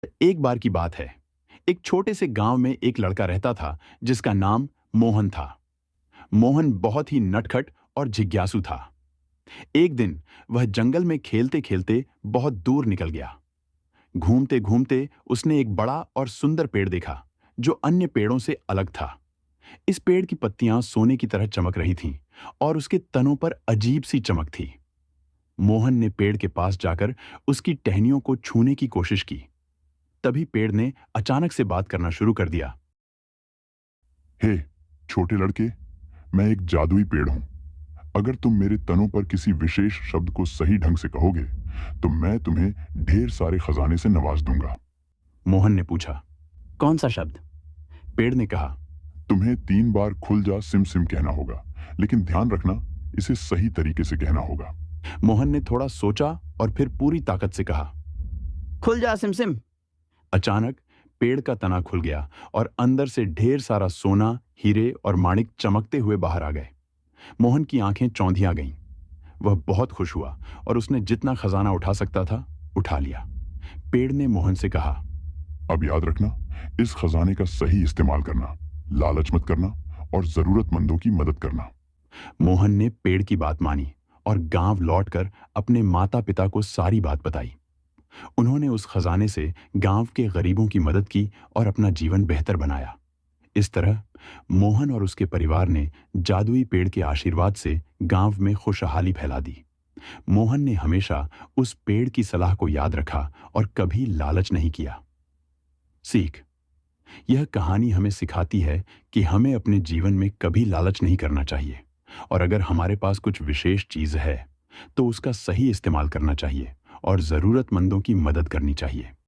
एक बार की बात है। एक छोटे से गांव में एक लड़का रहता था जिसका नाम मोहन था। मोहन बहुत ही नटखट और जिज्ञासु था। एक दिन वह जंगल में खेलते खेलते बहुत दूर निकल गया। घूमते घूमते उसने एक बड़ा और सुंदर पेड़ देखा जो अन्य पेड़ों से अलग था। इस पेड़ की पत्तियां सोने की तरह चमक रही थीं और उसके तनों पर अजीब सी चमक थी। मोहन ने पेड़ के पास जाकर उसकी टहनियों को छूने की कोशिश की। तभी पेड़ ने अचानक से बात करना शुरू कर दिया। हे छोटे लड़के, मैं एक जादुई पेड़ हूं। अगर तुम मेरे तनों पर किसी विशेष शब्द को सही ढंग से कहोगे तो मैं तुम्हें ढेर सारे खजाने से नवाज दूंगा। मोहन ने पूछा, कौन सा शब्द? पेड़ ने कहा, तुम्हें 3 बार खुल जा सिम सिम कहना होगा, लेकिन ध्यान रखना, इसे सही तरीके से कहना होगा। मोहन ने थोड़ा सोचा और फिर पूरी ताकत से कहा, खुल जा सिमसिम। अचानक पेड़ का तना खुल गया और अंदर से ढेर सारा सोना, हीरे और माणिक चमकते हुए बाहर आ गए। मोहन की आंखें चौंधिया गईं। वह बहुत खुश हुआ और उसने जितना खजाना उठा सकता था उठा लिया। पेड़ ने मोहन से कहा, अब याद रखना, इस खजाने का सही इस्तेमाल करना, लालच मत करना और जरूरतमंदों की मदद करना। मोहन ने पेड़ की बात मानी और गांव लौटकर अपने माता पिता को सारी बात बताई। उन्होंने उस खजाने से गांव के गरीबों की मदद की और अपना जीवन बेहतर बनाया। इस तरह मोहन और उसके परिवार ने जादुई पेड़ के आशीर्वाद से गांव में खुशहाली फैला दी। मोहन ने हमेशा उस पेड़ की सलाह को याद रखा और कभी लालच नहीं किया। सीख: यह कहानी हमें सिखाती है कि हमें अपने जीवन में कभी लालच नहीं करना चाहिए और अगर हमारे पास कुछ विशेष चीज है तो उसका सही इस्तेमाल करना चाहिए और जरूरतमंदों की मदद करनी चाहिए।